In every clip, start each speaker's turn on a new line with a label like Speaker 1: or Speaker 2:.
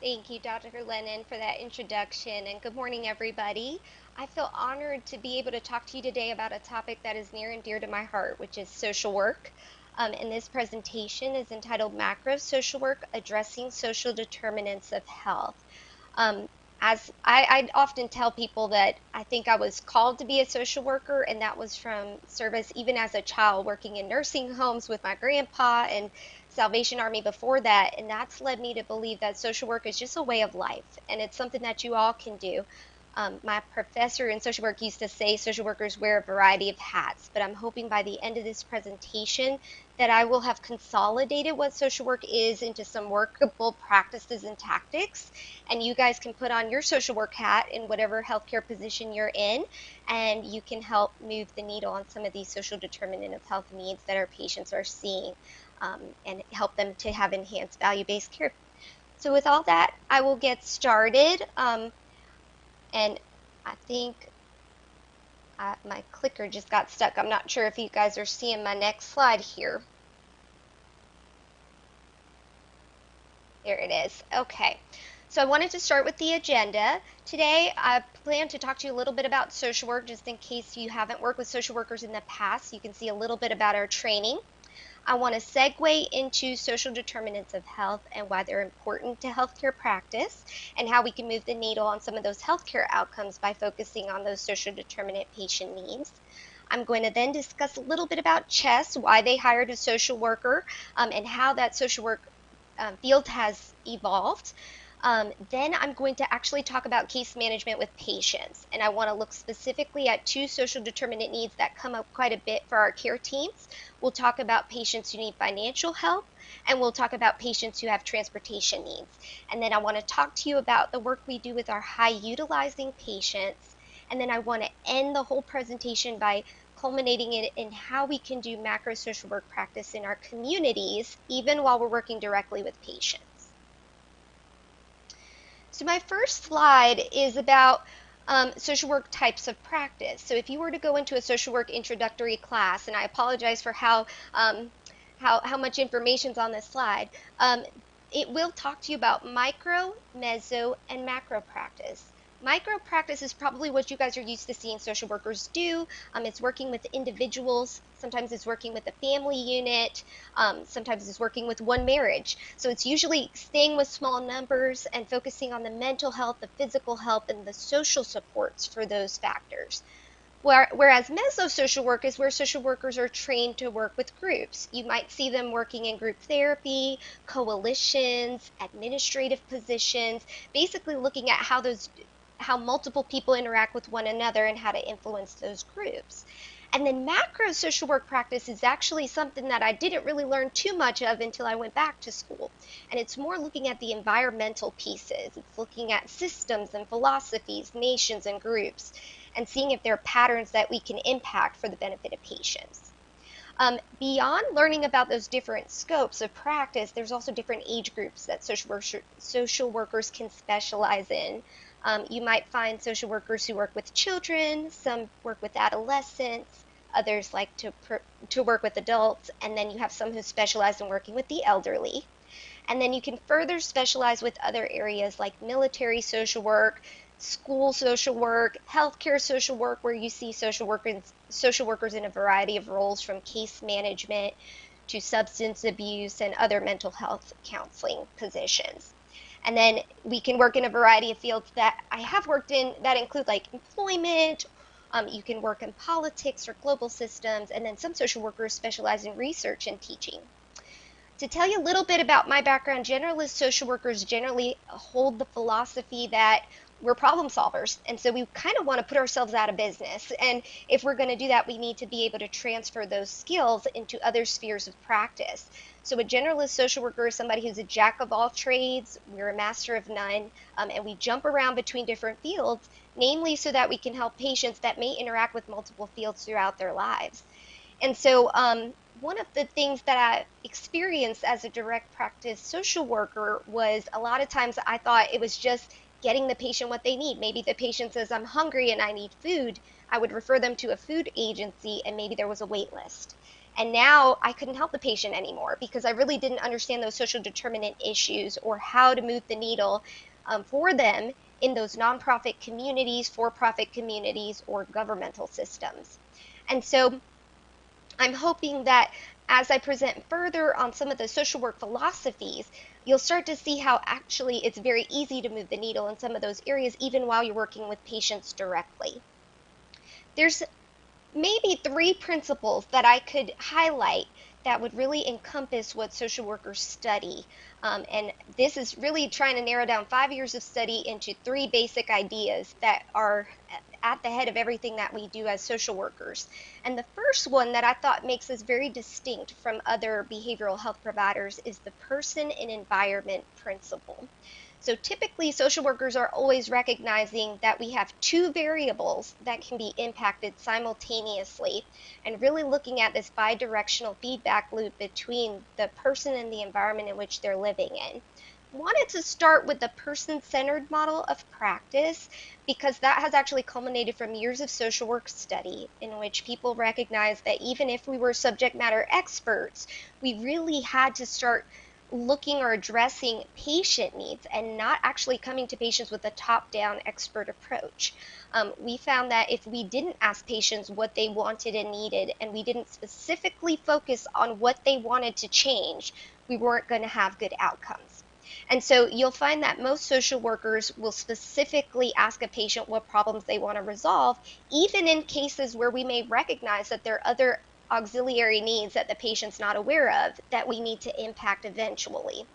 Speaker 1: Thank you, Dr. Lennon, for that introduction, and good morning, everybody. I feel honored to be able to talk to you today about a topic that is near and dear to my heart, which is social work. And this presentation is entitled Macro Social Work Addressing Social Determinants of Health. Um, as I often tell people that I think I was called to be a social worker, and that was from service even as a child, working in nursing homes with my grandpa and Salvation Army before that. And that's led me to believe that social work is just a way of life, and it's something that you all can do. My professor in social work used to say social workers wear a variety of hats, but I'm hoping by the end of this presentation that I will have consolidated what social work is into some workable practices and tactics. And you guys can put on your social work hat in whatever healthcare position you're in, and you can help move the needle on some of these social determinant of health needs that our patients are seeing, and help them to have enhanced value-based care. So with all that, I will get started. And I think my clicker just got stuck. I'm not sure if you guys are seeing my next slide here. There it is. Okay. So I wanted to start with the agenda. Today, I plan to talk to you a little bit about social work, just in case you haven't worked with social workers in the past. You can see a little bit about our training. I want to segue into social determinants of health and why they're important to healthcare practice, and how we can move the needle on some of those healthcare outcomes by focusing on those social determinant patient needs. I'm going to then discuss a little bit about CHESS, why they hired a social worker, and how that social work field has evolved. Then I'm going to actually talk about case management with patients, and I want to look specifically at two social determinant needs that come up quite a bit for our care teams. We'll talk about patients who need financial help, and we'll talk about patients who have transportation needs. And then I want to talk to you about the work we do with our high utilizing patients. And then I want to end the whole presentation by culminating it in how we can do macro social work practice in our communities, even while we're working directly with patients. So my first slide is about social work types of practice. So if you were to go into a social work introductory class, and I apologize for how much information's on this slide, it will talk to you about micro, meso, and macro practice. Micro practice is probably what you guys are used to seeing social workers do. It's working with individuals. Sometimes it's working with a family unit. Sometimes it's working with one marriage. So it's usually staying with small numbers and focusing on the mental health, the physical health, and the social supports for those factors. Whereas meso-social work is where social workers are trained to work with groups. You might see them working in group therapy, coalitions, administrative positions, basically looking at how multiple people interact with one another and how to influence those groups. And then macro social work practice is actually something that I didn't really learn too much of until I went back to school. And it's more looking at the environmental pieces. It's looking at systems and philosophies, nations and groups, and seeing if there are patterns that we can impact for the benefit of patients. Beyond learning about those different scopes of practice, there's also different age groups that social workers can specialize in. You might find social workers who work with children, some work with adolescents, others like to work with adults, and then you have some who specialize in working with the elderly. And then you can further specialize with other areas like military social work, school social work, healthcare social work, where you see social workers in a variety of roles, from case management to substance abuse and other mental health counseling positions. And then we can work in a variety of fields that I have worked in that include like employment. You can work in politics or global systems, and then some social workers specialize in research and teaching. To tell you a little bit about my background, generalist social workers generally hold the philosophy that we're problem solvers, and so we kind of want to put ourselves out of business. And if we're going to do that, we need to be able to transfer those skills into other spheres of practice. So a generalist social worker is somebody who's a jack of all trades, we're a master of none, and we jump around between different fields, namely so that we can help patients that may interact with multiple fields throughout their lives. And so one of the things that I experienced as a direct practice social worker was a lot of times I thought it was just getting the patient what they need. Maybe the patient says, I'm hungry and I need food. I would refer them to a food agency, and maybe there was a wait list. And now I couldn't help the patient anymore because I really didn't understand those social determinant issues or how to move the needle for them in those nonprofit communities, for-profit communities, or governmental systems. And so I'm hoping that as I present further on some of the social work philosophies, you'll start to see how actually it's very easy to move the needle in some of those areas, even while you're working with patients directly. There's maybe 3 principles that I could highlight that would really encompass what social workers study. And this is really trying to narrow down 5 years of study into 3 basic ideas that are at the head of everything that we do as social workers. And the first one that I thought makes us very distinct from other behavioral health providers is the person and environment principle. So typically, social workers are always recognizing that we have 2 variables that can be impacted simultaneously, and really looking at this bi-directional feedback loop between the person and the environment in which they're living in. Wanted to start with the person-centered model of practice because that has actually culminated from years of social work study in which people recognize that even if we were subject matter experts, we really had to start looking or addressing patient needs and not actually coming to patients with a top-down expert approach. We found that if we didn't ask patients what they wanted and needed, and we didn't specifically focus on what they wanted to change, we weren't going to have good outcomes. And so you'll find that most social workers will specifically ask a patient what problems they want to resolve, even in cases where we may recognize that there are other auxiliary needs that the patient's not aware of that we need to impact eventually.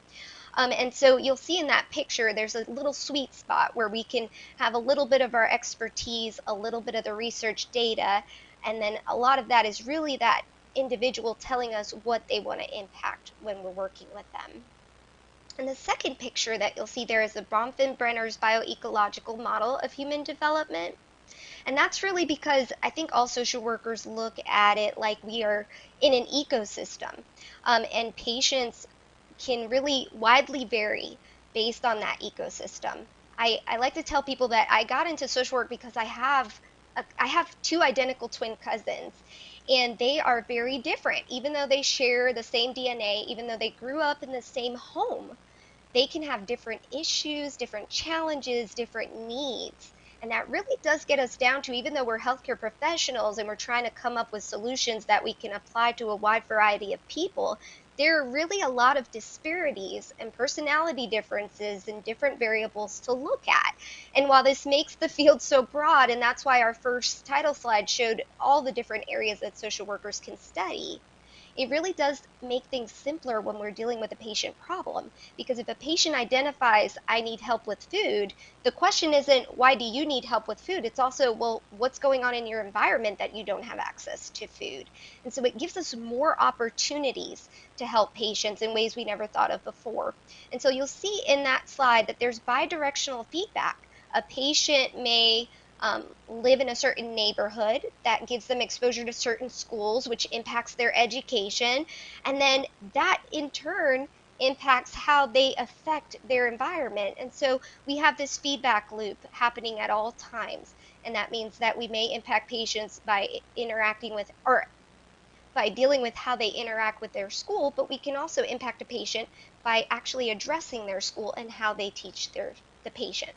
Speaker 1: And so you'll see in that picture, there's a little sweet spot where we can have a little bit of our expertise, a little bit of the research data, and then a lot of that is really that individual telling us what they want to impact when we're working with them. And the second picture that you'll see there is the Bronfenbrenner's bioecological model of human development. And that's really because I think all social workers look at it like we are in an ecosystem. And patients can really widely vary based on that ecosystem. I like to tell people that I got into social work because I have 2 identical twin cousins, and they are very different. Even though they share the same DNA, even though they grew up in the same home, they can have different issues, different challenges, different needs. And that really does get us down to, even though we're healthcare professionals and we're trying to come up with solutions that we can apply to a wide variety of people, there are really a lot of disparities and personality differences and different variables to look at. And while this makes the field so broad, and that's why our first title slide showed all the different areas that social workers can study, it really does make things simpler when we're dealing with a patient problem. Because if a patient identifies, I need help with food, the question isn't, why do you need help with food? It's also, well, what's going on in your environment that you don't have access to food? And so it gives us more opportunities to help patients in ways we never thought of before. And so you'll see in that slide that there's bidirectional feedback. A patient may live in a certain neighborhood that gives them exposure to certain schools, which impacts their education, and then that in turn impacts how they affect their environment. And so we have this feedback loop happening at all times, and that means that we may impact patients by interacting with, or by dealing with how they interact with their school, but we can also impact a patient by actually addressing their school and how they teach the patient.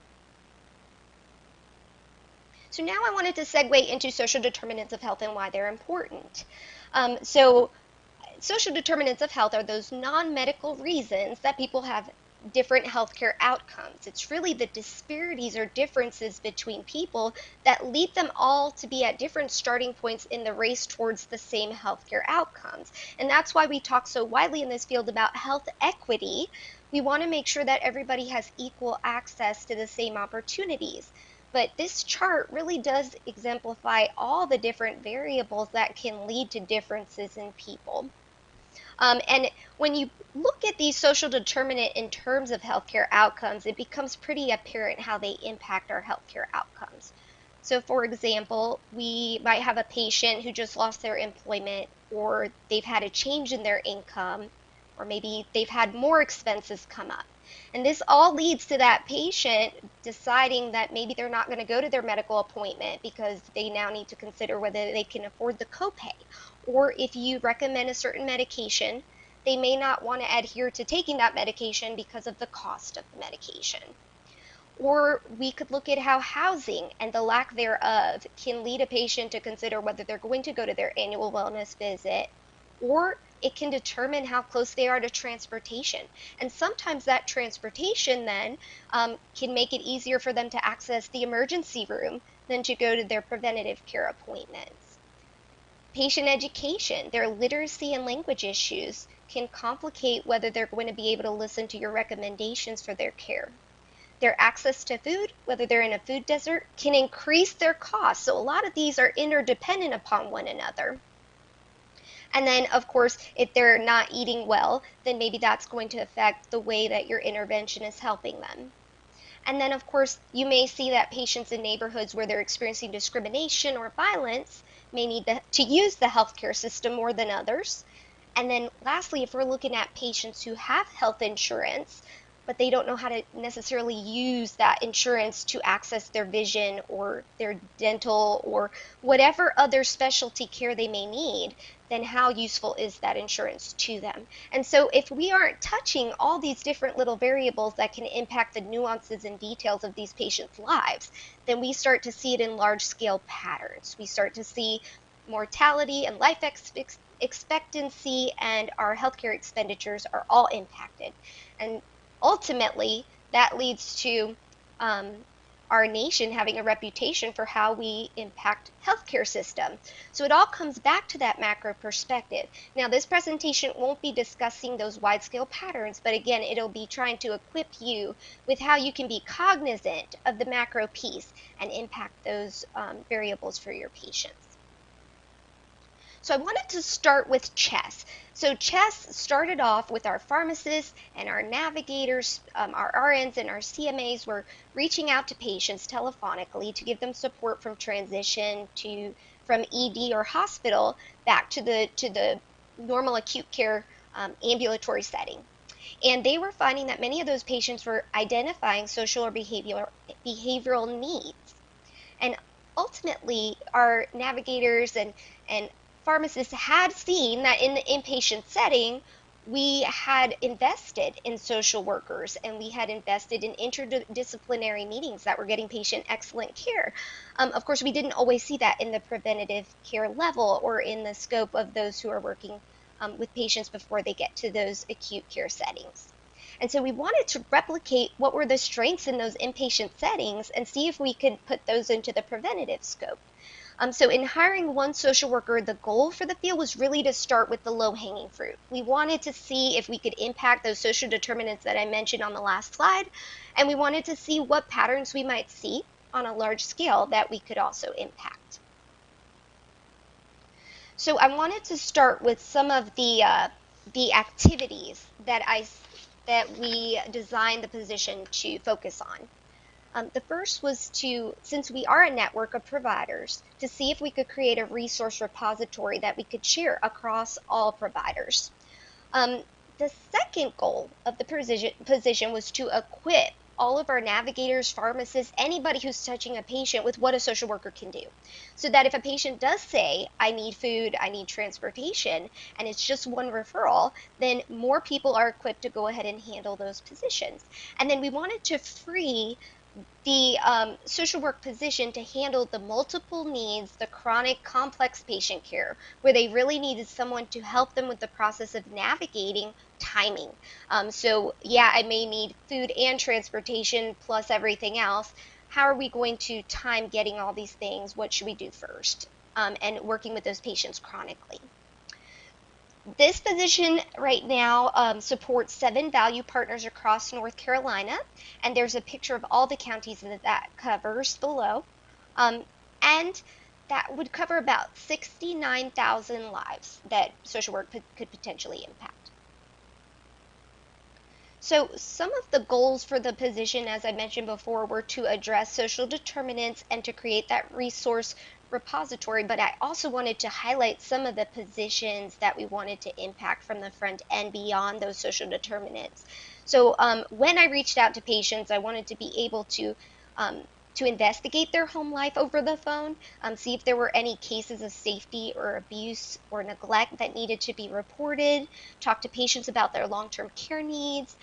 Speaker 1: So now I wanted to segue into social determinants of health and why they're important. So social determinants of health are those non-medical reasons that people have different healthcare outcomes. It's really the disparities or differences between people that lead them all to be at different starting points in the race towards the same healthcare outcomes. And that's why we talk so widely in this field about health equity. We want to make sure that everybody has equal access to the same opportunities. But this chart really does exemplify all the different variables that can lead to differences in people. And when you look at these social determinant in terms of healthcare outcomes, it becomes pretty apparent how they impact our healthcare outcomes. So for example, we might have a patient who just lost their employment, or they've had a change in their income, or maybe they've had more expenses come up. And this all leads to that patient deciding that maybe they're not going to go to their medical appointment because they now need to consider whether they can afford the copay. Or if you recommend a certain medication, they may not want to adhere to taking that medication because of the cost of the medication. Or we could look at how housing and the lack thereof can lead a patient to consider whether they're going to go to their annual wellness visit, or it can determine how close they are to transportation. And sometimes that transportation then can make it easier for them to access the emergency room than to go to their preventative care appointments. Patient education, their literacy and language issues can complicate whether they're going to be able to listen to your recommendations for their care. Their access to food, whether they're in a food desert, can increase their costs. So a lot of these are interdependent upon one another. And then, of course, if they're not eating well, then maybe that's going to affect the way that your intervention is helping them. And then, of course, you may see that patients in neighborhoods where they're experiencing discrimination or violence may need to use the healthcare system more than others. And then lastly, if we're looking at patients who have health insurance, but they don't know how to necessarily use that insurance to access their vision or their dental or whatever other specialty care they may need, then how useful is that insurance to them? And so if we aren't touching all these different little variables that can impact the nuances and details of these patients' lives, then we start to see it in large-scale patterns. We start to see mortality and life expectancy and our healthcare expenditures are all impacted. And ultimately, that leads to our nation having a reputation for how we impact healthcare system. So it all comes back to that macro perspective. Now, this presentation won't be discussing those wide-scale patterns, but again, it'll be trying to equip you with how you can be cognizant of the macro piece and impact those variables for your patients. So I wanted to start with CHESS. So CHESS started off with our pharmacists and our navigators, our RNs and our CMAs were reaching out to patients telephonically to give them support from transition from ED or hospital back to the normal acute care ambulatory setting. And they were finding that many of those patients were identifying social or behavioral needs. And ultimately, our navigators and pharmacists had seen that in the inpatient setting, we had invested in social workers and we had invested in interdisciplinary meetings that were getting patient excellent care. Of course, we didn't always see that in the preventative care level or in the scope of those who are working with patients before they get to those acute care settings. And so we wanted to replicate what were the strengths in those inpatient settings and see if we could put those into the preventative scope. So in hiring one social worker, the goal for the field was really to start with the low-hanging fruit. We wanted to see if we could impact those social determinants that I mentioned on the last slide, and we wanted to see what patterns we might see on a large scale that we could also impact. So I wanted to start with some of the activities that we designed the position to focus on. The first was since we are a network of providers, to see if we could create a resource repository that we could share across all providers. The second goal of the position was to equip all of our navigators, pharmacists, anybody who's touching a patient with what a social worker can do. So that if a patient does say, I need food, I need transportation, and it's just one referral, then more people are equipped to go ahead and handle those positions. And then we wanted to free the social work position to handle the multiple needs, the chronic complex patient care, where they really needed someone to help them with the process of navigating timing. So yeah, I may need food and transportation plus everything else. How are we going to time getting all these things? What should we do first? And working with those patients chronically. This position right now supports 7 value partners across North Carolina, and there's a picture of all the counties that covers below. And that would cover about 69,000 lives that social work could potentially impact. So some of the goals for the position, as I mentioned before, were to address social determinants and to create that resource repository, but I also wanted to highlight some of the positions that we wanted to impact from the front end beyond those social determinants. So when I reached out to patients, I wanted to be able to investigate their home life over the phone, see if there were any cases of safety or abuse or neglect that needed to be reported, talk to patients about their long-term care needs,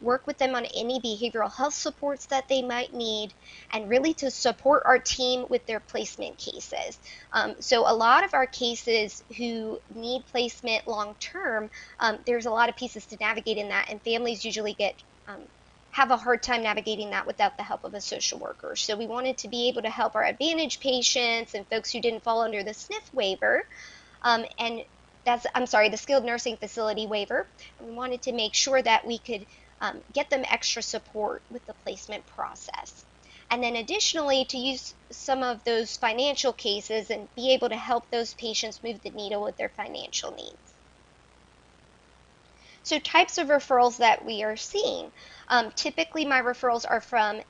Speaker 1: work with them on any behavioral health supports that they might need, and really to support our team with their placement cases. So a lot of our cases who need placement long-term, there's a lot of pieces to navigate in that, and families usually have a hard time navigating that without the help of a social worker. So we wanted to be able to help our Advantage patients and folks who didn't fall under the SNF waiver, and the skilled nursing facility waiver. And we wanted to make sure that we could get them extra support with the placement process. And then additionally, to use some of those financial cases and be able to help those patients move the needle with their financial needs. So types of referrals that we are seeing. Typically my referrals are from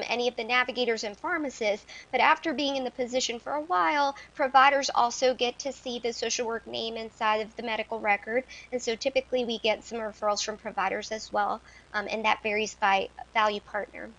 Speaker 1: any of the navigators and pharmacists, but after being in the position for a while, providers also get to see the social work name inside of the medical record, and so typically we get some referrals from providers as well, and that varies by value partner.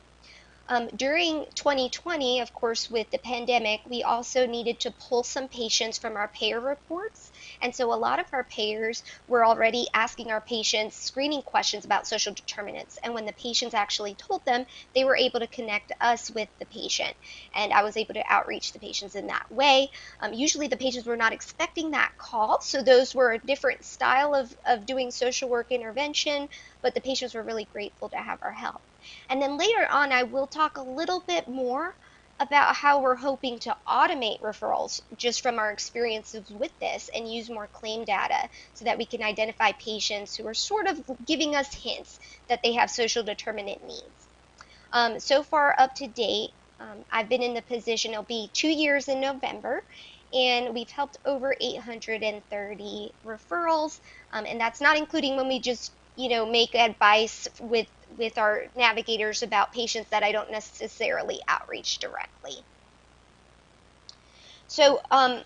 Speaker 1: During 2020, of course, with the pandemic, we also needed to pull some patients from our payer reports. And so a lot of our payers were already asking our patients screening questions about social determinants. And when the patients actually told them, they were able to connect us with the patient. And I was able to outreach the patients in that way. Usually the patients were not expecting that call. So those were a different style of doing social work intervention, but the patients were really grateful to have our help. And then later on, I will talk a little bit more about how we're hoping to automate referrals just from our experiences with this and use more claim data so that we can identify patients who are sort of giving us hints that they have social determinant needs. So far up to date, I've been in the position, it'll be 2 years in November, and we've helped over 830 referrals, and that's not including when we just make advice with our navigators about patients that I don't necessarily outreach directly. So I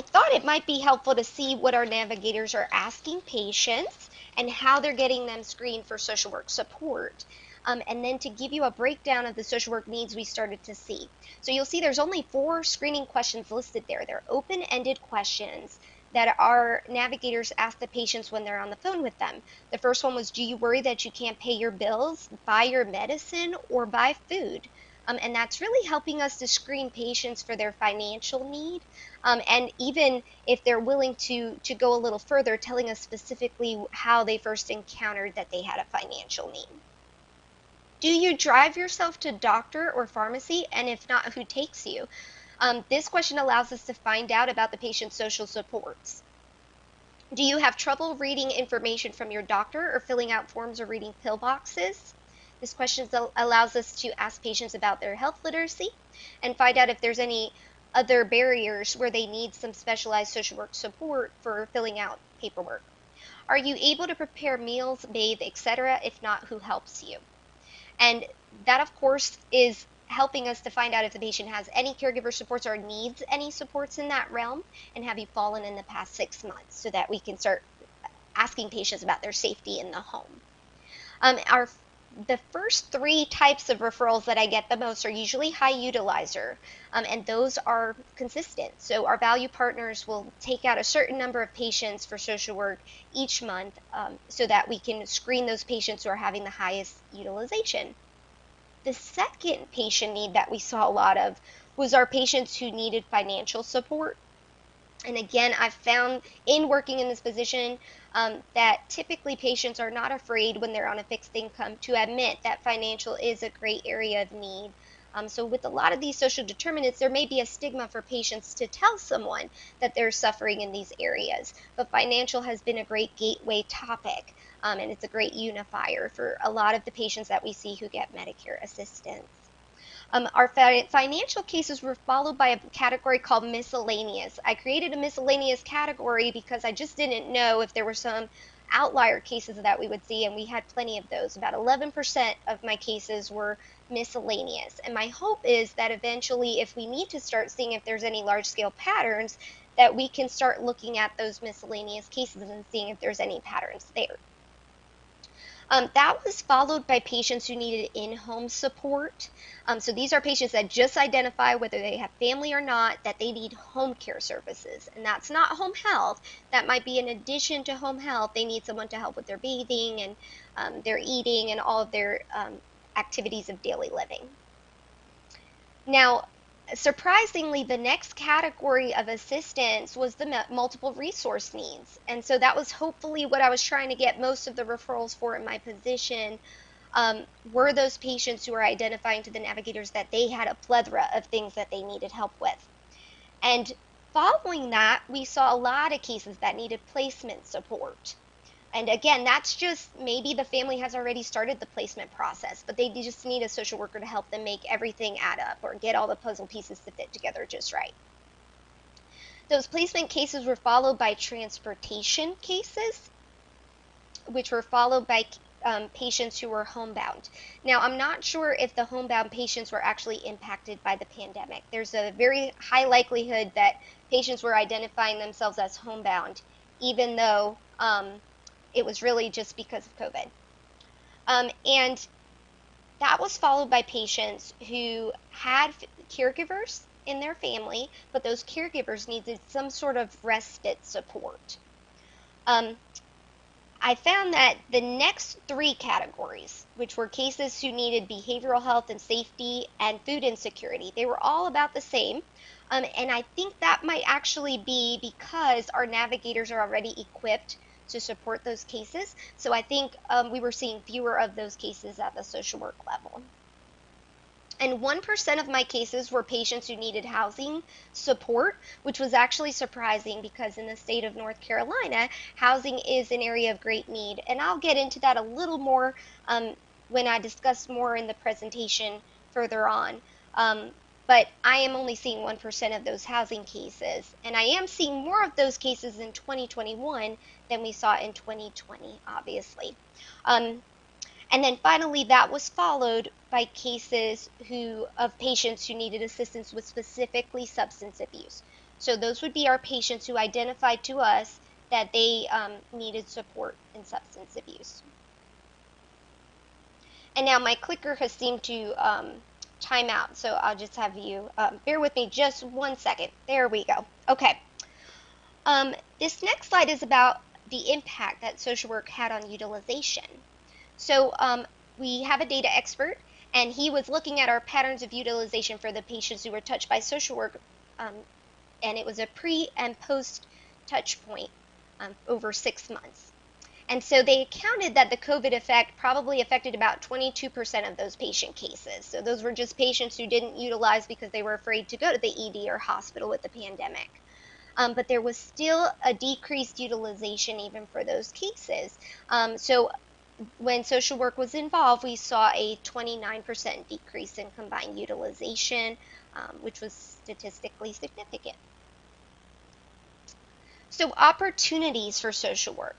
Speaker 1: thought it might be helpful to see what our navigators are asking patients and how they're getting them screened for social work support. And then to give you a breakdown of the social work needs we started to see. So you'll see there's only 4 screening questions listed there. They're open-ended questions that our navigators ask the patients when they're on the phone with them. The first one was, do you worry that you can't pay your bills, buy your medicine, or buy food? And that's really helping us to screen patients for their financial need. And even if they're willing to go a little further, telling us specifically how they first encountered that they had a financial need. Do you drive yourself to doctor or pharmacy? And if not, who takes you? This question allows us to find out about the patient's social supports. Do you have trouble reading information from your doctor or filling out forms or reading pill boxes? This question allows us to ask patients about their health literacy and find out if there's any other barriers where they need some specialized social work support for filling out paperwork. Are you able to prepare meals, bathe, etc.? If not, who helps you? And that, of course, is helping us to find out if the patient has any caregiver supports or needs any supports in that realm, and have you fallen in the past 6 months, so that we can start asking patients about their safety in the home. The first 3 types of referrals that I get the most are usually high utilizer, and those are consistent. So our value partners will take out a certain number of patients for social work each month, so that we can screen those patients who are having the highest utilization. The second patient need that we saw a lot of was our patients who needed financial support. And again, I've found in working in this position that typically patients are not afraid when they're on a fixed income to admit that financial is a great area of need. So with a lot of these social determinants, there may be a stigma for patients to tell someone that they're suffering in these areas. But financial has been a great gateway topic, and it's a great unifier for a lot of the patients that we see who get Medicare assistance. Our financial cases were followed by a category called miscellaneous. I created a miscellaneous category because I just didn't know if there were some outlier cases that we would see, and we had plenty of those. About 11% of my cases were miscellaneous. And my hope is that eventually, if we need to start seeing if there's any large-scale patterns, that we can start looking at those miscellaneous cases and seeing if there's any patterns there. That was followed by patients who needed in-home support. So these are patients that just identify, whether they have family or not, that they need home care services. And that's not home health. That might be in addition to home health. They need someone to help with their bathing and their eating and all of their activities of daily living. Now, surprisingly, the next category of assistance was the multiple resource needs. And so that was hopefully what I was trying to get most of the referrals for in my position, were those patients who were identifying to the navigators that they had a plethora of things that they needed help with. And following that, we saw a lot of cases that needed placement support. And again, that's just maybe the family has already started the placement process, but they just need a social worker to help them make everything add up or get all the puzzle pieces to fit together just right. Those placement cases were followed by transportation cases, which were followed by patients who were homebound. Now, I'm not sure if the homebound patients were actually impacted by the pandemic. There's a very high likelihood that patients were identifying themselves as homebound, even though it was really just because of COVID. And that was followed by patients who had caregivers in their family, but those caregivers needed some sort of respite support. I found that the next three categories, which were cases who needed behavioral health and safety and food insecurity, they were all about the same. And I think that might actually be because our navigators are already equipped to support those cases. So I think we were seeing fewer of those cases at the social work level. And 1% of my cases were patients who needed housing support, which was actually surprising because in the state of North Carolina, housing is an area of great need. And I'll get into that a little more when I discuss more in the presentation further on. But I am only seeing 1% of those housing cases. And I am seeing more of those cases in 2021 than we saw in 2020, obviously. And then finally, that was followed by cases of patients who needed assistance with specifically substance abuse. So those would be our patients who identified to us that they needed support in substance abuse. And now my clicker has seemed to time out, so I'll just have you bear with me just 1 second. There we go. Okay. This next slide is about the impact that social work had on utilization. So we have a data expert, and he was looking at our patterns of utilization for the patients who were touched by social work, and it was a pre and post touch point over 6 months. And so they counted that the COVID effect probably affected about 22% of those patient cases. So those were just patients who didn't utilize because they were afraid to go to the ED or hospital with the pandemic. But there was still a decreased utilization even for those cases. So when social work was involved, we saw a 29% decrease in combined utilization, which was statistically significant. So opportunities for social work.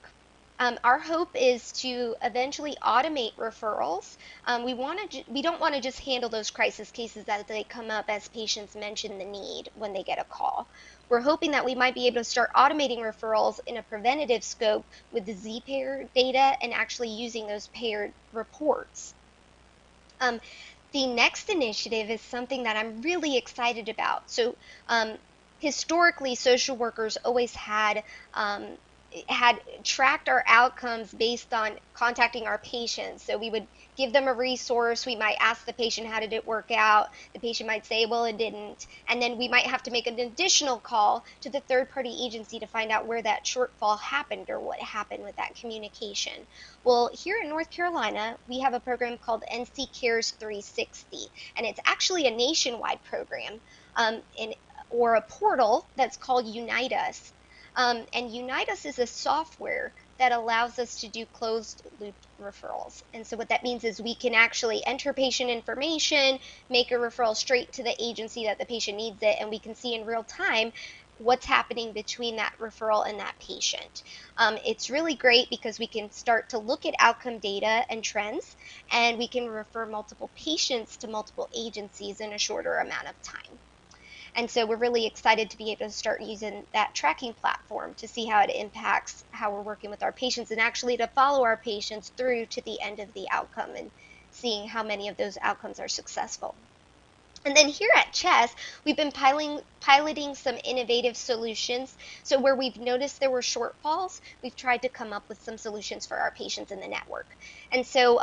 Speaker 1: Our hope is to eventually automate referrals. We don't want to just handle those crisis cases as they come up as patients mention the need when they get a call. We're hoping that we might be able to start automating referrals in a preventative scope with the Z-payer data and actually using those paired reports. The next initiative is something that I'm really excited about. So historically, social workers always had tracked our outcomes based on contacting our patients. So we would give them a resource. We might ask the patient, how did it work out? The patient might say, well, it didn't. And then we might have to make an additional call to the third-party agency to find out where that shortfall happened or what happened with that communication. Well, here in North Carolina, we have a program called NC Cares 360, and it's actually a nationwide program or a portal that's called Unite Us. And Unite Us is a software that allows us to do closed loop referrals. And so what that means is we can actually enter patient information, make a referral straight to the agency that the patient needs it, and we can see in real time what's happening between that referral and that patient. It's really great because we can start to look at outcome data and trends, and we can refer multiple patients to multiple agencies in a shorter amount of time. And so we're really excited to be able to start using that tracking platform to see how it impacts how we're working with our patients, and actually to follow our patients through to the end of the outcome and seeing how many of those outcomes are successful. And then here at Chess, we've been piloting some innovative solutions. So where we've noticed there were shortfalls, we've tried to come up with some solutions for our patients in the network. And so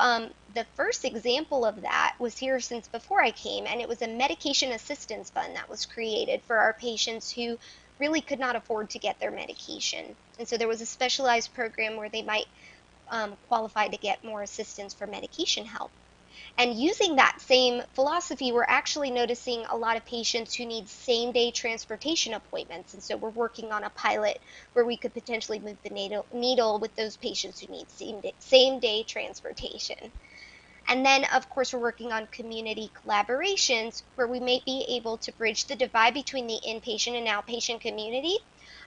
Speaker 1: the first example of that was here since before I came, and it was a medication assistance fund that was created for our patients who really could not afford to get their medication. And so there was a specialized program where they might qualify to get more assistance for medication help. And using that same philosophy, we're actually noticing a lot of patients who need same-day transportation appointments. And so we're working on a pilot where we could potentially move the needle with those patients who need same-day transportation. And then, of course, we're working on community collaborations where we may be able to bridge the divide between the inpatient and outpatient community.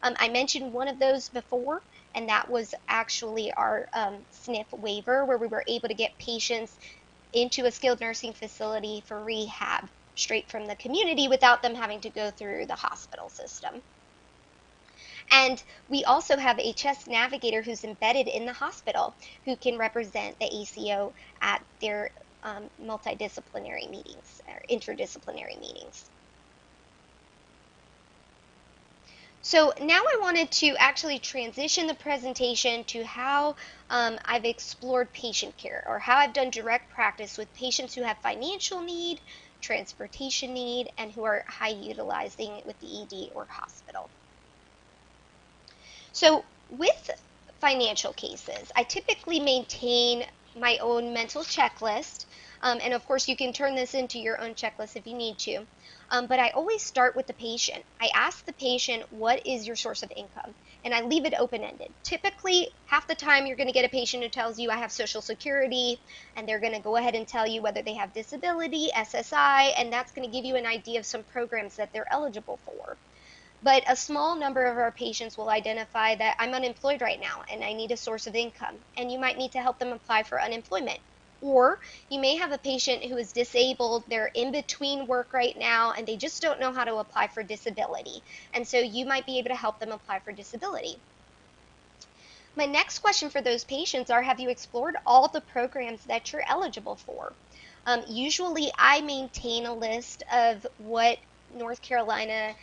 Speaker 1: I mentioned one of those before, and that was actually our SNF waiver, where we were able to get patients into a skilled nursing facility for rehab straight from the community without them having to go through the hospital system. And we also have a chest navigator who's embedded in the hospital who can represent the ACO at their multidisciplinary meetings or interdisciplinary meetings. So now I wanted to actually transition the presentation to how I've explored patient care, or how I've done direct practice with patients who have financial need, transportation need, and who are high utilizing with the ED or hospital. So with financial cases, I typically maintain my own mental checklist, and of course you can turn this into your own checklist if you need to. But I always start with the patient. I ask the patient, what is your source of income? And I leave it open-ended. Typically, half the time you're going to get a patient who tells you I have Social Security, and they're going to go ahead and tell you whether they have disability, SSI, and that's going to give you an idea of some programs that they're eligible for. But a small number of our patients will identify that I'm unemployed right now and I need a source of income, and you might need to help them apply for unemployment. Or you may have a patient who is disabled, they're in between work right now, and they just don't know how to apply for disability. And so you might be able to help them apply for disability. My next question for those patients are, have you explored all the programs that you're eligible for? Usually I maintain a list of what North Carolina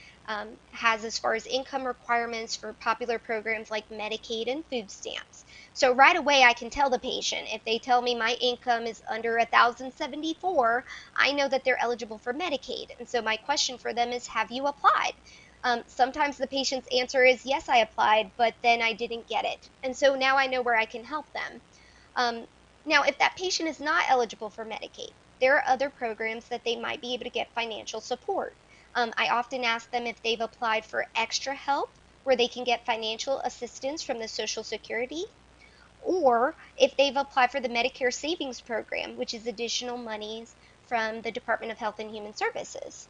Speaker 1: has as far as income requirements for popular programs like Medicaid and food stamps. So right away I can tell the patient, if they tell me my income is under 1,074, I know that they're eligible for Medicaid. And so my question for them is, have you applied? Sometimes the patient's answer is, yes, I applied, but then I didn't get it. And so now I know where I can help them. Now, if that patient is not eligible for Medicaid, there are other programs that they might be able to get financial support. I often ask them if they've applied for extra help, where they can get financial assistance from the Social Security, or if they've applied for the Medicare Savings Program, which is additional monies from the Department of Health and Human Services.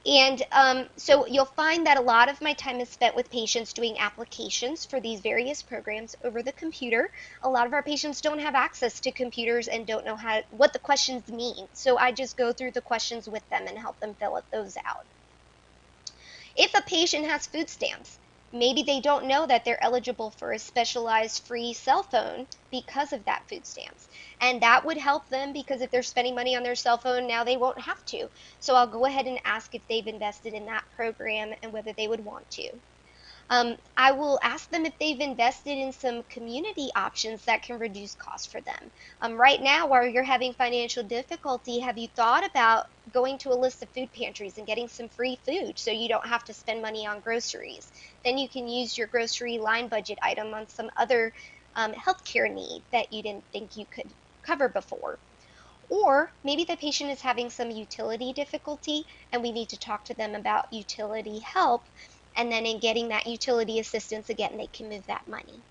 Speaker 1: And so you'll find that a lot of my time is spent with patients doing applications for these various programs over the computer. A lot of our patients don't have access to computers and don't know what the questions mean. So I just go through the questions with them and help them fill those out. If a patient has food stamps, maybe they don't know that they're eligible for a specialized free cell phone because of that food stamps. And that would help them, because if they're spending money on their cell phone, now they won't have to. So I'll go ahead and ask if they've invested in that program and whether they would want to. I will ask them if they've invested in some community options that can reduce costs for them. Right now, while you're having financial difficulty, have you thought about going to a list of food pantries and getting some free food so you don't have to spend money on groceries? Then you can use your grocery line budget item on some other healthcare need that you didn't think you could cover before. Or maybe the patient is having some utility difficulty and we need to talk to them about utility help, and then in getting that utility assistance, again, they can move that money.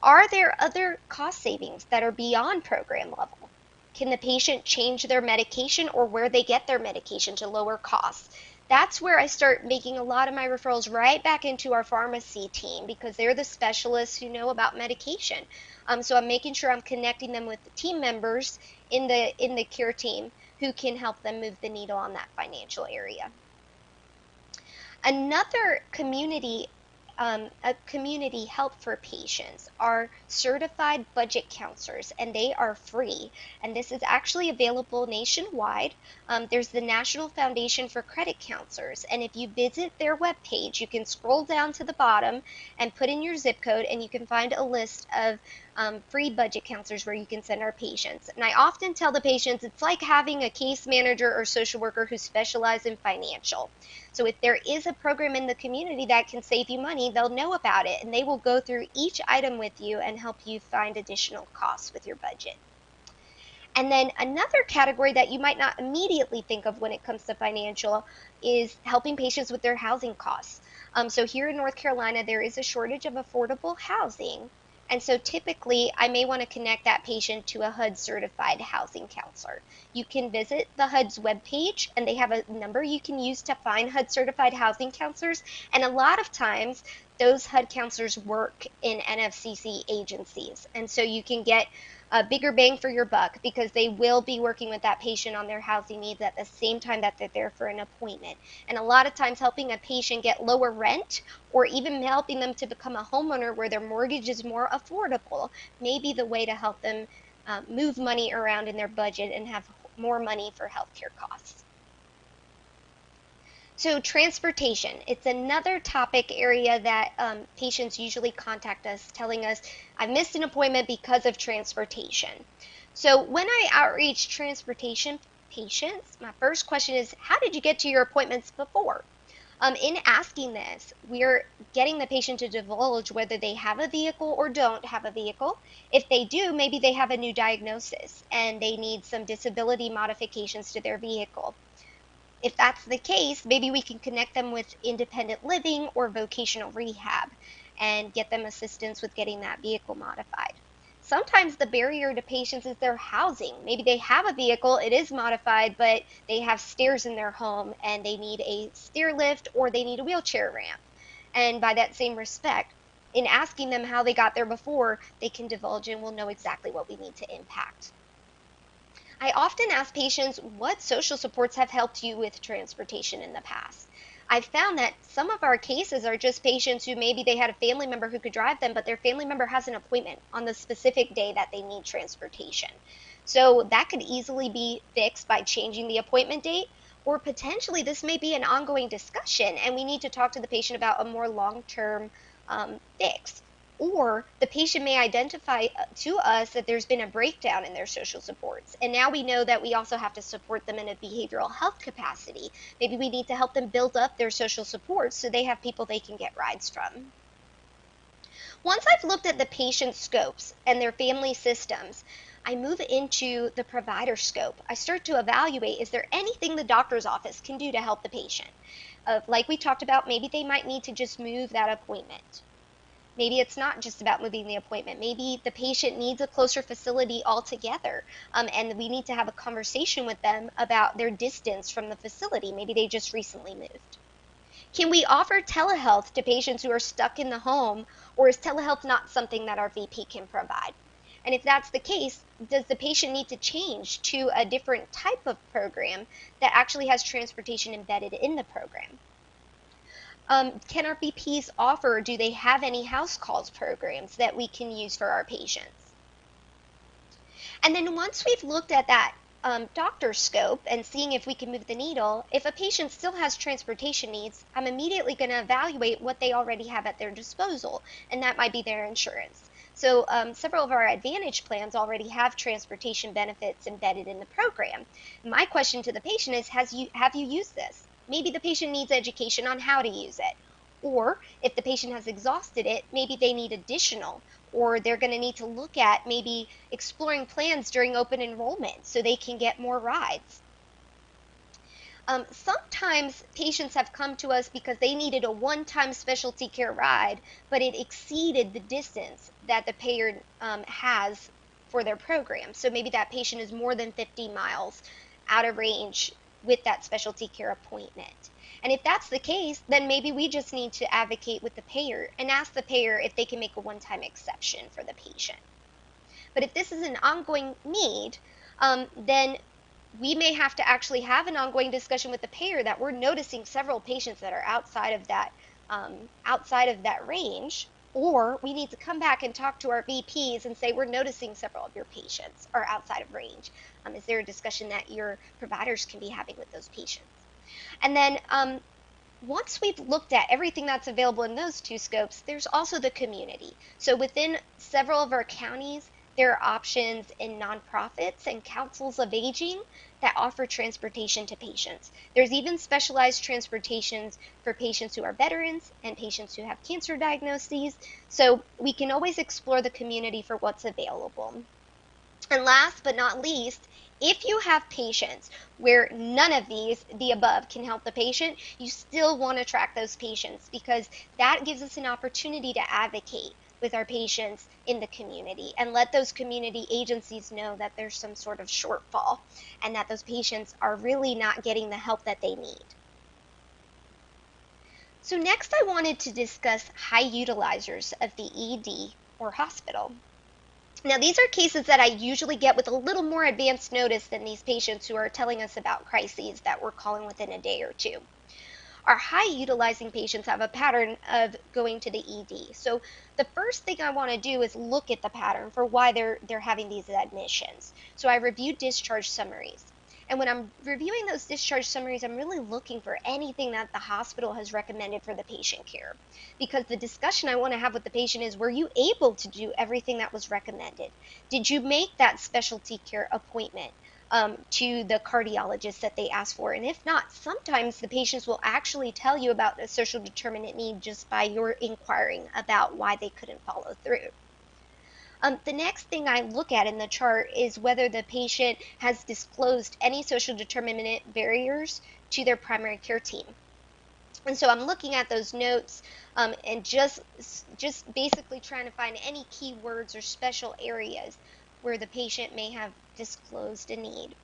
Speaker 1: Are there other cost savings that are beyond program level? Can the patient change their medication or where they get their medication to lower costs? That's where I start making a lot of my referrals right back into our pharmacy team, because they're the specialists who know about medication. So I'm making sure I'm connecting them with the team members in the care team who can help them move the needle on that financial area. Another a community help for patients are certified budget counselors, and they are free. And this is actually available nationwide. There's the National Foundation for Credit Counselors, and if you visit their webpage, you can scroll down to the bottom and put in your zip code, and you can find a list of free budget counselors where you can send our patients. And I often tell the patients it's like having a case manager or social worker who specialize in financial. So if there is a program in the community that can save you money, they'll know about it and they will go through each item with you and help you find additional costs with your budget. And then another category that you might not immediately think of when it comes to financial is helping patients with their housing costs. So here in North Carolina, there is a shortage of affordable housing. And so typically, I may want to connect that patient to a HUD certified housing counselor. You can visit the HUD's webpage, and they have a number you can use to find HUD certified housing counselors. And a lot of times, those HUD counselors work in NFCC agencies. And so you can get a bigger bang for your buck because they will be working with that patient on their housing needs at the same time that they're there for an appointment. And a lot of times helping a patient get lower rent or even helping them to become a homeowner where their mortgage is more affordable may be the way to help them move money around in their budget and have more money for healthcare costs. So transportation, it's another topic area that patients usually contact us telling us, I've missed an appointment because of transportation. So when I outreach transportation patients, my first question is, how did you get to your appointments before? In asking this, we're getting the patient to divulge whether they have a vehicle or don't have a vehicle. If they do, maybe they have a new diagnosis and they need some disability modifications to their vehicle. If that's the case, maybe we can connect them with independent living or vocational rehab and get them assistance with getting that vehicle modified. Sometimes the barrier to patients is their housing. Maybe they have a vehicle, it is modified, but they have stairs in their home and they need a stair lift or they need a wheelchair ramp. And by that same respect, in asking them how they got there before, they can divulge and we'll know exactly what we need to impact. I often ask patients what social supports have helped you with transportation in the past. I've found that some of our cases are just patients who maybe they had a family member who could drive them, but their family member has an appointment on the specific day that they need transportation. So that could easily be fixed by changing the appointment date, or potentially this may be an ongoing discussion and we need to talk to the patient about a more long-term fix. Or the patient may identify to us that there's been a breakdown in their social supports. And now we know that we also have to support them in a behavioral health capacity. Maybe we need to help them build up their social supports so they have people they can get rides from. Once I've looked at the patient scopes and their family systems, I move into the provider scope. I start to evaluate, is there anything the doctor's office can do to help the patient? Like we talked about, maybe they might need to just move that appointment. Maybe it's not just about moving the appointment. Maybe the patient needs a closer facility altogether, and we need to have a conversation with them about their distance from the facility. Maybe they just recently moved. Can we offer telehealth to patients who are stuck in the home, or is telehealth not something that our VP can provide? And if that's the case, does the patient need to change to a different type of program that actually has transportation embedded in the program? Can our VPs offer, do they have any house calls programs that we can use for our patients? And then once we've looked at that doctor scope and seeing if we can move the needle, if a patient still has transportation needs, I'm immediately going to evaluate what they already have at their disposal, and that might be their insurance. So several of our Advantage plans already have transportation benefits embedded in the program. My question to the patient is, have you used this? Maybe the patient needs education on how to use it. Or if the patient has exhausted it, maybe they need additional, or they're going to need to look at maybe exploring plans during open enrollment so they can get more rides. Sometimes patients have come to us because they needed a one-time specialty care ride, but it exceeded the distance that the payer has for their program. So maybe that patient is more than 50 miles out of range with that specialty care appointment. And if that's the case, then maybe we just need to advocate with the payer and ask the payer if they can make a one-time exception for the patient. But if this is an ongoing need, then we may have to actually have an ongoing discussion with the payer that we're noticing several patients that are outside of that range, or we need to come back and talk to our VPs and say we're noticing several of your patients are outside of range. Is there a discussion that your providers can be having with those patients? And then once we've looked at everything that's available in those two scopes, there's also the community. So within several of our counties, there are options in nonprofits and councils of aging that offer transportation to patients. There's even specialized transportations for patients who are veterans and patients who have cancer diagnoses. So we can always explore the community for what's available. And last but not least, if you have patients where none of the above, can help the patient, you still want to track those patients, because that gives us an opportunity to advocate with our patients in the community and let those community agencies know that there's some sort of shortfall and that those patients are really not getting the help that they need. So next I wanted to discuss high utilizers of the ED or hospital. Now, these are cases that I usually get with a little more advanced notice than these patients who are telling us about crises that we're calling within a day or two. Our high utilizing patients have a pattern of going to the ED. So the first thing I want to do is look at the pattern for why they're having these admissions. So I review discharge summaries. And when I'm reviewing those discharge summaries, I'm really looking for anything that the hospital has recommended for the patient care. Because the discussion I want to have with the patient is, were you able to do everything that was recommended? Did you make that specialty care appointment to the cardiologist that they asked for? And if not, sometimes the patients will actually tell you about a social determinant need just by your inquiring about why they couldn't follow through. The next thing I look at in the chart is whether the patient has disclosed any social determinant barriers to their primary care team. And so I'm looking at those notes and just basically trying to find any keywords or special areas where the patient may have disclosed a need.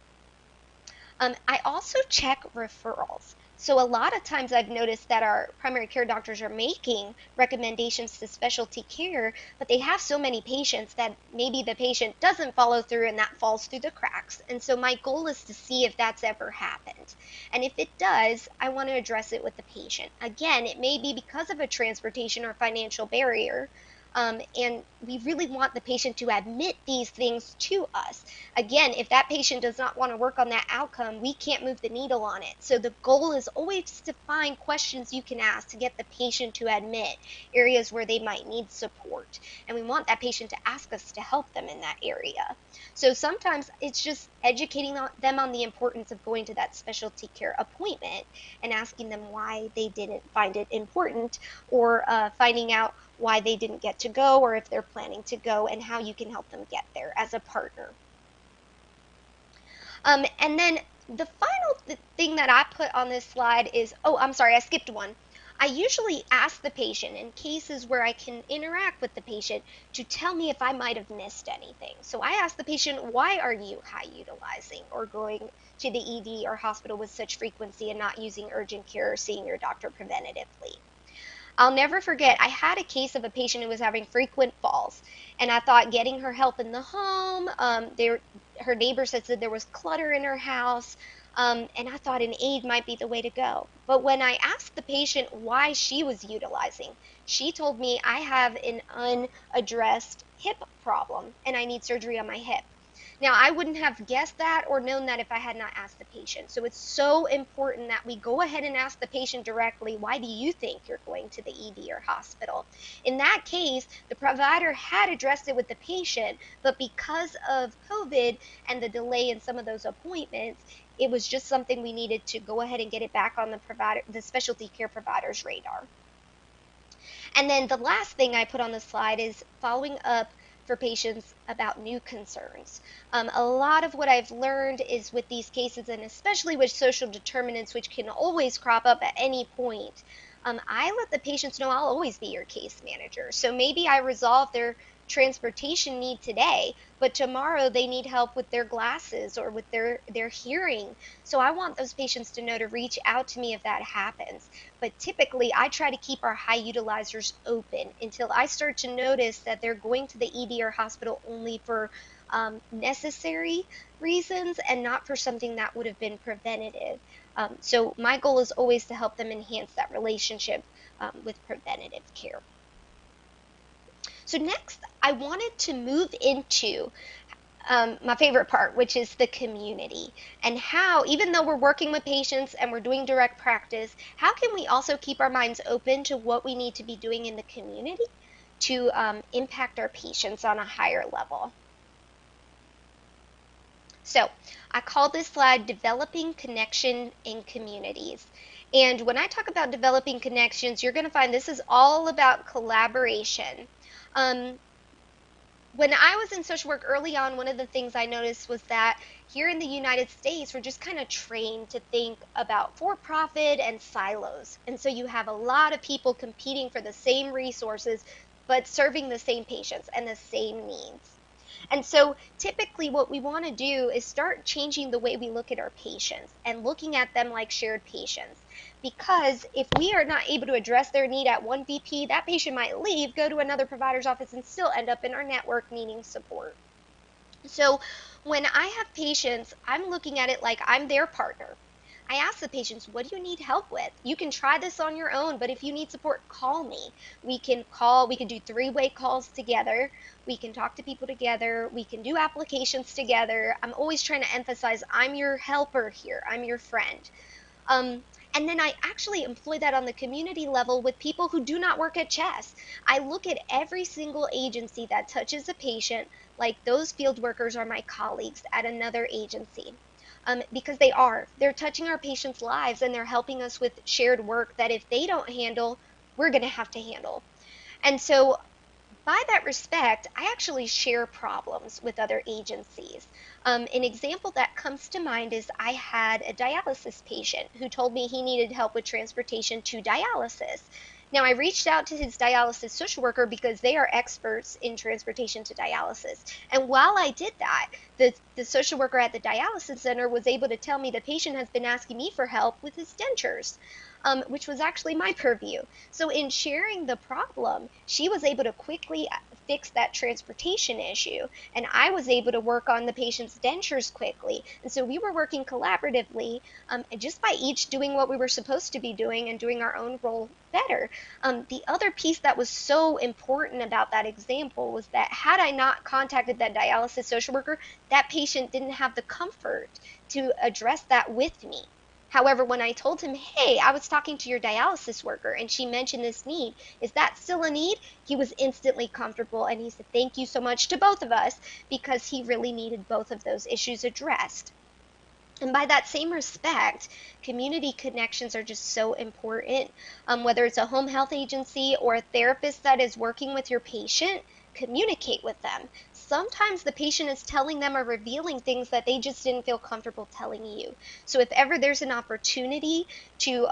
Speaker 1: I also check referrals. So a lot of times I've noticed that our primary care doctors are making recommendations to specialty care, but they have so many patients that maybe the patient doesn't follow through and that falls through the cracks. And so my goal is to see if that's ever happened. And if it does, I want to address it with the patient. Again, it may be because of a transportation or financial barrier. And we really want the patient to admit these things to us. Again, if that patient does not want to work on that outcome, we can't move the needle on it. So the goal is always to find questions you can ask to get the patient to admit areas where they might need support. And we want that patient to ask us to help them in that area. So sometimes it's just educating them on the importance of going to that specialty care appointment and asking them why they didn't find it important, or finding out why they didn't get to go, or if they're planning to go, and how you can help them get there as a partner. And then the final thing that I put on this slide is, oh, I'm sorry, I skipped one. I usually ask the patient, in cases where I can interact with the patient, to tell me if I might have missed anything. So I ask the patient, why are you high utilizing or going to the ED or hospital with such frequency and not using urgent care or seeing your doctor preventatively? I'll never forget, I had a case of a patient who was having frequent falls, and I thought getting her help in the home, her neighbors had said there was clutter in her house, and I thought an aid might be the way to go. But when I asked the patient why she was utilizing, she told me, I have an unaddressed hip problem and I need surgery on my hip. Now, I wouldn't have guessed that or known that if I had not asked the patient. So it's so important that we go ahead and ask the patient directly, why do you think you're going to the ED or hospital? In that case, the provider had addressed it with the patient, but because of COVID and the delay in some of those appointments, it was just something we needed to go ahead and get it back on the specialty care provider's radar. And then the last thing I put on the slide is following up for patients about new concerns. A lot of what I've learned is with these cases, and especially with social determinants, which can always crop up at any point, I let the patients know I'll always be your case manager. So maybe I resolve their transportation need today, but tomorrow they need help with their glasses or with their hearing. So I want those patients to know to reach out to me if that happens. But typically I try to keep our high utilizers open until I start to notice that they're going to the ED or hospital only for necessary reasons and not for something that would have been preventative. So my goal is always to help them enhance that relationship with preventative care. So next, I wanted to move into my favorite part, which is the community, and how, even though we're working with patients and we're doing direct practice, how can we also keep our minds open to what we need to be doing in the community to impact our patients on a higher level? So I call this slide Developing Connection in Communities. And when I talk about developing connections, you're going to find this is all about collaboration. Um, when I was in social work early on, one of the things I noticed was that here in the United States, we're just kind of trained to think about for profit and silos. And so you have a lot of people competing for the same resources, but serving the same patients and the same needs. And so typically what we want to do is start changing the way we look at our patients and looking at them like shared patients. Because if we are not able to address their need at one VP, that patient might leave, go to another provider's office, and still end up in our network needing support. So when I have patients, I'm looking at it like I'm their partner. I ask the patients, what do you need help with? You can try this on your own, but if you need support, call me. We can do three-way calls together. We can talk to people together. We can do applications together. I'm always trying to emphasize I'm your helper here. I'm your friend. Um, and then I actually employ that on the community level with people who do not work at CHESS. I look at every single agency that touches a patient like those field workers are my colleagues at another agency. Because they're touching our patients' lives and they're helping us with shared work that if they don't handle, we're going to have to handle. And so by that respect, I actually share problems with other agencies. An example that comes to mind is I had a dialysis patient who told me he needed help with transportation to dialysis. Now, I reached out to his dialysis social worker because they are experts in transportation to dialysis. And while I did that, the social worker at the dialysis center was able to tell me the patient has been asking me for help with his dentures, which was actually my purview. So in sharing the problem, she was able to quickly fix that transportation issue, and I was able to work on the patient's dentures quickly. And so we were working collaboratively, just by each doing what we were supposed to be doing and doing our own role better. The other piece that was so important about that example was that had I not contacted that dialysis social worker, that patient didn't have the comfort to address that with me. However, when I told him, hey, I was talking to your dialysis worker and she mentioned this need, is that still a need? He was instantly comfortable and he said, thank you so much to both of us, because he really needed both of those issues addressed. And by that same respect, community connections are just so important. Whether it's a home health agency or a therapist that is working with your patient, communicate with them. Sometimes the patient is telling them or revealing things that they just didn't feel comfortable telling you. So if ever there's an opportunity to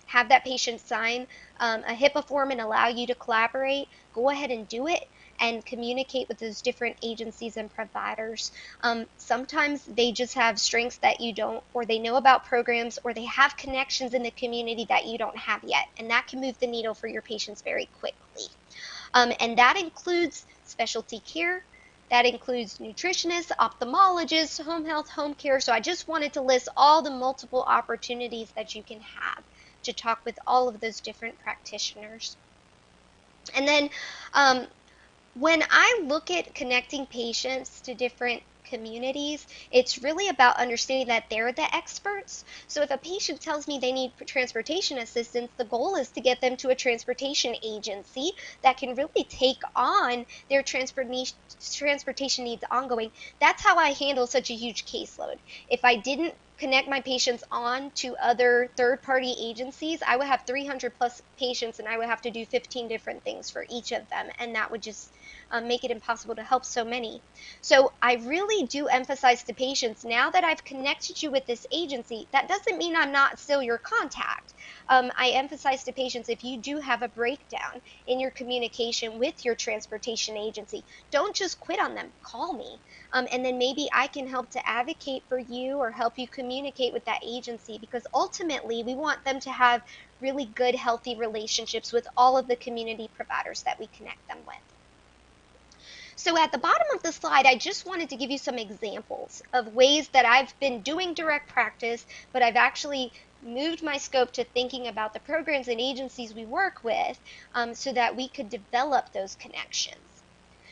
Speaker 1: have that patient sign a HIPAA form and allow you to collaborate, go ahead and do it and communicate with those different agencies and providers. Sometimes they just have strengths that you don't, or they know about programs, or they have connections in the community that you don't have yet, and that can move the needle for your patients very quickly. And that includes specialty care, that includes nutritionists, ophthalmologists, home health, home care. So I just wanted to list all the multiple opportunities that you can have to talk with all of those different practitioners. And then when I look at connecting patients to different communities, it's really about understanding that they're the experts. So if a patient tells me they need transportation assistance, the goal is to get them to a transportation agency that can really take on their transportation needs ongoing. That's how I handle such a huge caseload. If I didn't connect my patients on to other third-party agencies, I would have 300 plus patients and I would have to do 15 different things for each of them, and that would just make it impossible to help so many. So I really do emphasize to patients, now that I've connected you with this agency, that doesn't mean I'm not still your contact. I emphasize to patients, if you do have a breakdown in your communication with your transportation agency, don't just quit on them, call me. And then maybe I can help to advocate for you or help you communicate with that agency, because ultimately we want them to have really good, healthy relationships with all of the community providers that we connect them with. So at the bottom of the slide, I just wanted to give you some examples of ways that I've been doing direct practice, but I've actually moved my scope to thinking about the programs and agencies we work with, so that we could develop those connections.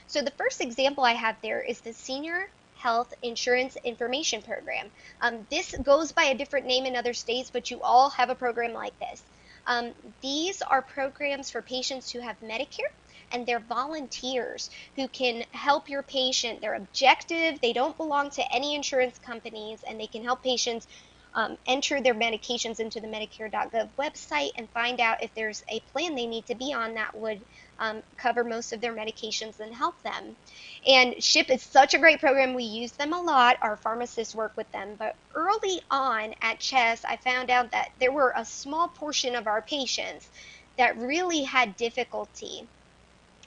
Speaker 1: So the first example I have there is the Senior Health Insurance Information Program. This goes by a different name in other states, but you all have a program like this. These are programs for patients who have Medicare, and they're volunteers who can help your patient. They're objective, they don't belong to any insurance companies, and they can help patients enter their medications into the Medicare.gov website and find out if there's a plan they need to be on that would cover most of their medications and help them. And SHIP is such a great program. We use them a lot. Our pharmacists work with them. But early on at CHESS, I found out that there were a small portion of our patients that really had difficulty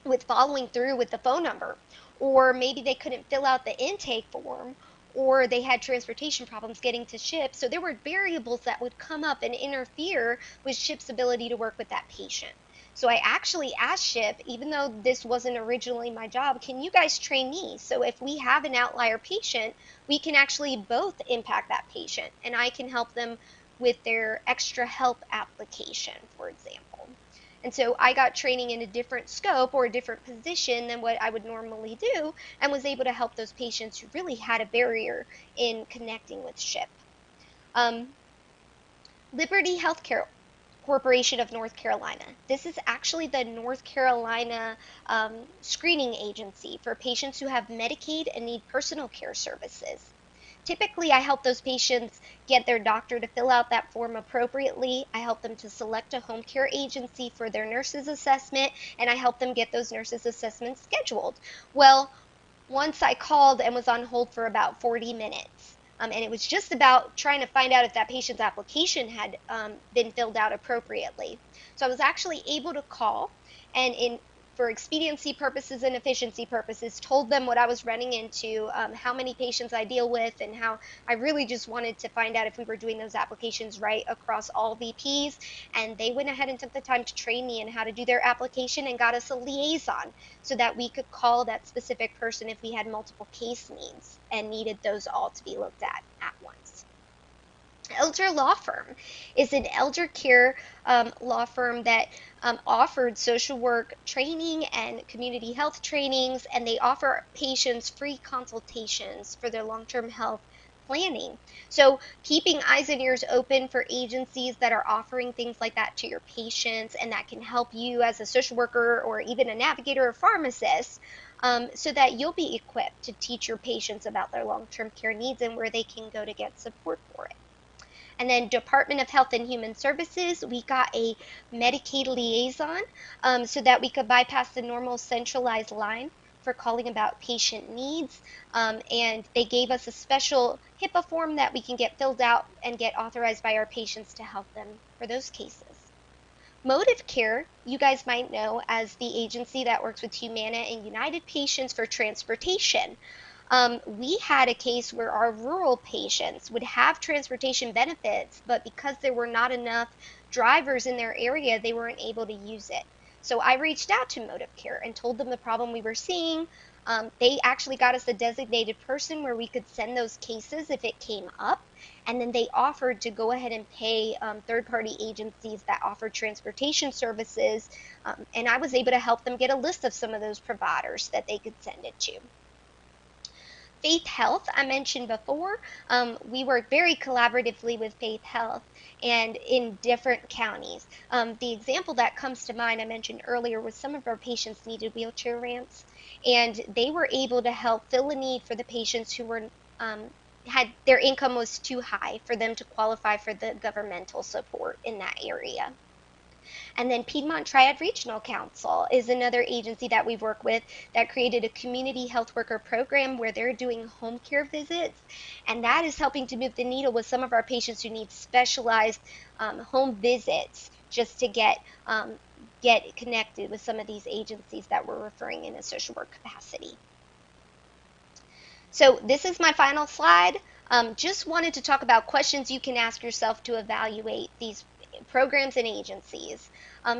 Speaker 1: with following through with the phone number, or maybe they couldn't fill out the intake form, or they had transportation problems getting to SHIP. So there were variables that would come up and interfere with SHIP's ability to work with that patient. So I actually asked SHIP, even though this wasn't originally my job, can you guys train me? So if we have an outlier patient, we can actually both impact that patient, and I can help them with their extra help application, for example. And so I got training in a different scope or a different position than what I would normally do, and was able to help those patients who really had a barrier in connecting with SHIP. Liberty Healthcare Corporation of North Carolina. This is actually the North Carolina screening agency for patients who have Medicaid and need personal care services. Typically, I help those patients get their doctor to fill out that form appropriately. I help them to select a home care agency for their nurses assessment, and I help them get those nurses assessments scheduled. Well, once I called and was on hold for about 40 minutes. And it was just about trying to find out if that patient's application had been filled out appropriately. So I was actually able to call, and for expediency purposes and efficiency purposes, told them what I was running into, how many patients I deal with, and how I really just wanted to find out if we were doing those applications right across all VPs. And they went ahead and took the time to train me in how to do their application and got us a liaison so that we could call that specific person if we had multiple case needs and needed those all to be looked at once. Elder Law Firm is an elder care law firm that offered social work training and community health trainings, and they offer patients free consultations for their long-term health planning. So keeping eyes and ears open for agencies that are offering things like that to your patients, and that can help you as a social worker or even a navigator or pharmacist, so that you'll be equipped to teach your patients about their long-term care needs and where they can go to get support for it. And then Department of Health and Human Services, we got a Medicaid liaison, so that we could bypass the normal centralized line for calling about patient needs. And they gave us a special HIPAA form that we can get filled out and get authorized by our patients to help them for those cases. Motive Care, you guys might know as the agency that works with Humana and United patients for transportation. We had a case where our rural patients would have transportation benefits, but because there were not enough drivers in their area, they weren't able to use it. So I reached out to Motive Care and told them the problem we were seeing. They actually got us a designated person where we could send those cases if it came up. And then they offered to go ahead and pay third-party agencies that offer transportation services. And I was able to help them get a list of some of those providers that they could send it to. Faith Health, I mentioned before, we work very collaboratively with Faith Health and in different counties. The example that comes to mind I mentioned earlier was some of our patients needed wheelchair ramps, and they were able to help fill a need for the patients who were had their income was too high for them to qualify for the governmental support in that area. And then Piedmont Triad Regional Council is another agency that we've worked with that created a community health worker program where they're doing home care visits. And that is helping to move the needle with some of our patients who need specialized home visits just to get connected with some of these agencies that we're referring in a social work capacity. So this is my final slide. Just wanted to talk about questions you can ask yourself to evaluate these programs and agencies.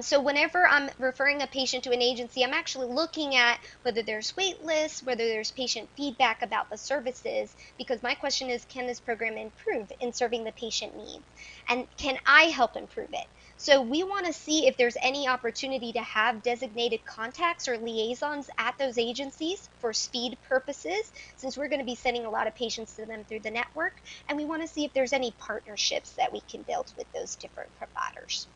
Speaker 1: So whenever I'm referring a patient to an agency, I'm actually looking at whether there's wait lists, whether there's patient feedback about the services, because my question is, can this program improve in serving the patient needs? And can I help improve it? So we want to see if there's any opportunity to have designated contacts or liaisons at those agencies for speed purposes, since we're going to be sending a lot of patients to them through the network, and we want to see if there's any partnerships that we can build with those different providers.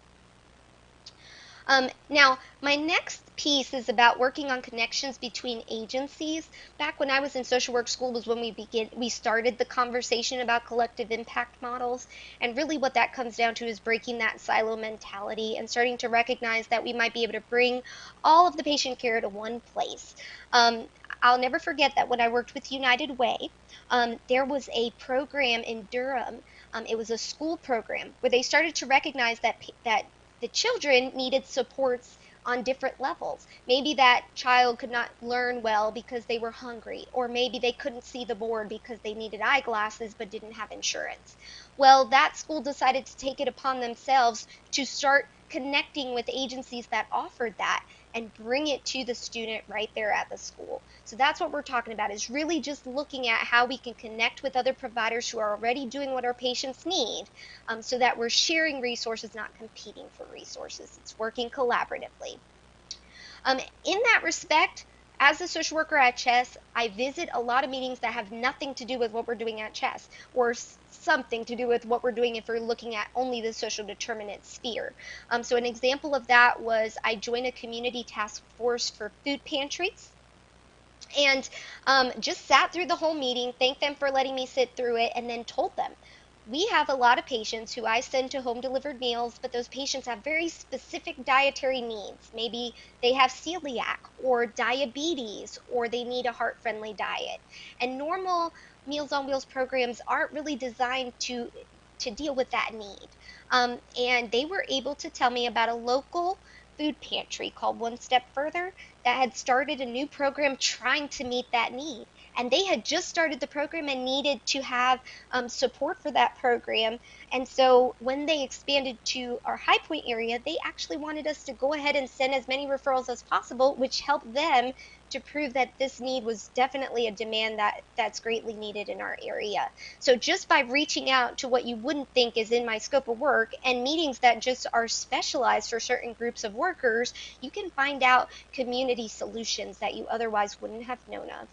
Speaker 1: Now, my next piece is about working on connections between agencies. Back when I was in social work school was when we started the conversation about collective impact models, and really what that comes down to is breaking that silo mentality and starting to recognize that we might be able to bring all of the patient care to one place. I'll never forget that when I worked with United Way, there was a program in Durham. It was a school program where they started to recognize that the children needed supports on different levels. Maybe that child could not learn well because they were hungry, or maybe they couldn't see the board because they needed eyeglasses but didn't have insurance. Well, that school decided to take it upon themselves to start connecting with agencies that offered that and bring it to the student right there at the school. So that's what we're talking about, is really just looking at how we can connect with other providers who are already doing what our patients need, so that we're sharing resources, not competing for resources. It's working collaboratively. In that respect, as a social worker at CHES, I visit a lot of meetings that have nothing to do with what we're doing at CHES, or something to do with what we're doing if we're looking at only the social determinant sphere. So an example of that was I joined a community task force for food pantries, and just sat through the whole meeting, thanked them for letting me sit through it, and then told them, we have a lot of patients who I send to home delivered meals, but those patients have very specific dietary needs. Maybe they have celiac or diabetes, or they need a heart-friendly diet. And normal Meals on Wheels programs aren't really designed to deal with that need. And they were able to tell me about a local food pantry called One Step Further that had started a new program trying to meet that need. And they had just started the program and needed to have support for that program. And so when they expanded to our High Point area, they actually wanted us to go ahead and send as many referrals as possible, which helped them to prove that this need was definitely a demand that's greatly needed in our area. So just by reaching out to what you wouldn't think is in my scope of work and meetings that just are specialized for certain groups of workers, you can find out community solutions that you otherwise wouldn't have known of.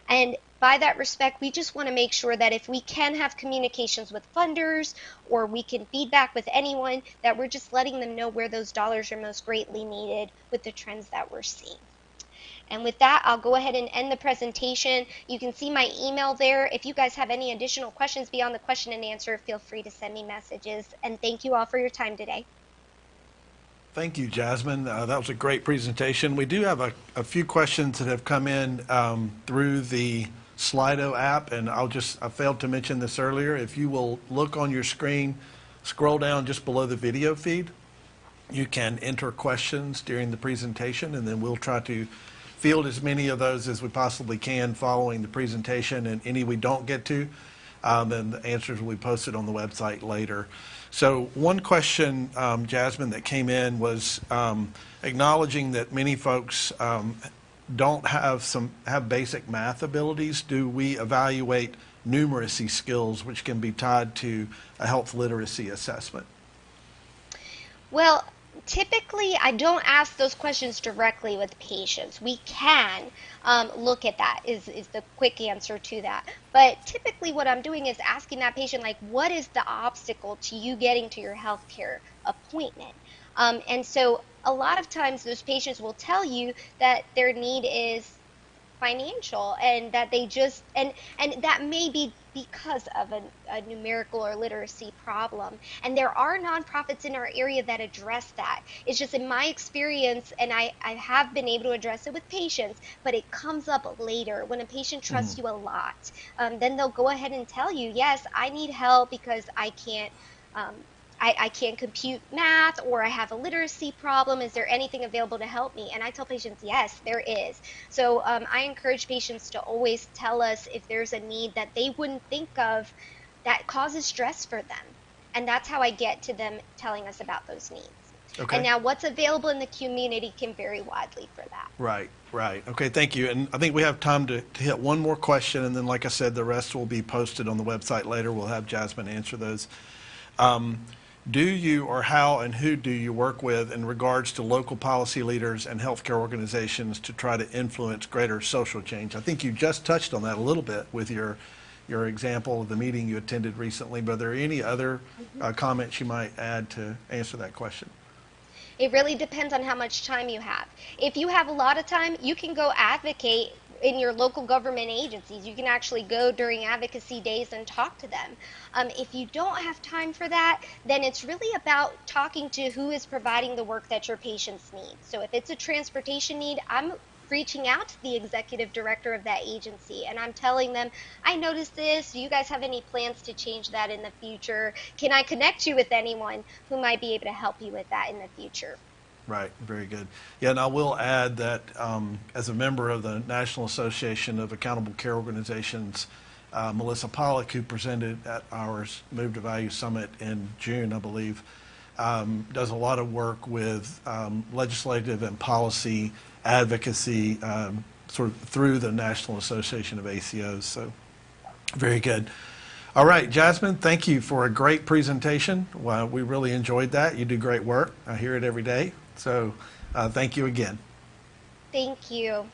Speaker 1: And by that respect, we just want to make sure that if we can have communications with funders, or we can feedback with anyone, that we're just letting them know where those dollars are most greatly needed with the trends that we're seeing. And with that, I'll go ahead and end the presentation. You can see my email there. If you guys have any additional questions beyond the question and answer, feel free to send me messages. And thank you all for your time today.
Speaker 2: Thank you, Jasmine. That was a great presentation. We do have a few questions that have come in through the Slido app, and I failed to mention this earlier. If you will look on your screen, scroll down just below the video feed, you can enter questions during the presentation, and then we'll try to field as many of those as we possibly can following the presentation, and any we don't get to, then the answers will be posted on the website later. So one question, Jasmine, that came in was acknowledging that many folks don't have basic math abilities. Do we evaluate numeracy skills, which can be tied to a health literacy assessment?
Speaker 1: Well, typically, I don't ask those questions directly with patients. We can look at that, is the quick answer to that. But typically what I'm doing is asking that patient, like, what is the obstacle to you getting to your healthcare appointment? And so a lot of times those patients will tell you that their need is financial, and that they just and that may be because of a numerical or literacy problem, and there are nonprofits in our area that address that. It's just in my experience, and I have been able to address it with patients, but it comes up later when a patient trusts you a lot. Then they'll go ahead and tell you, yes, I need help because I can't I can't compute math, or I have a literacy problem. Is there anything available to help me? And I tell patients, yes, there is. So I encourage patients to always tell us if there's a need that they wouldn't think of that causes stress for them. And that's how I get to them telling us about those needs. And
Speaker 2: Okay.
Speaker 1: now what's available in the community can vary widely for that.
Speaker 2: Right, right. Okay, thank you. And I think we have time to hit one more question, and then, like I said, the rest will be posted on the website later. We'll have Jasmine answer those. Do you, or how and who do you work with in regards to local policy leaders and healthcare organizations to try to influence greater social change? I think you just touched on that a little bit with your example of the meeting you attended recently, but are there any other
Speaker 1: Mhm.
Speaker 2: comments you might add to answer that question?
Speaker 1: It really depends on how much time you have. If you have a lot of time, you can go advocate in your local government agencies. You can actually go during advocacy days and talk to them. If you don't have time for that, then it's really about talking to who is providing the work that your patients need. So if it's a transportation need, I'm reaching out to the executive director of that agency and I'm telling them, I noticed this. Do you guys have any plans to change that in the future? Can I connect you with anyone who might be able to help you with that in the future?
Speaker 2: Right, very good. Yeah, and I will add that as a member of the National Association of Accountable Care Organizations, Melissa Pollock, who presented at our Move to Value Summit in June, I believe, does a lot of work with legislative and policy advocacy sort of through the National Association of ACOs. So, very good. All right, Jasmine, thank you for a great presentation. Well, we really enjoyed that. You do great work. I hear it every day. So thank you again.
Speaker 1: Thank you.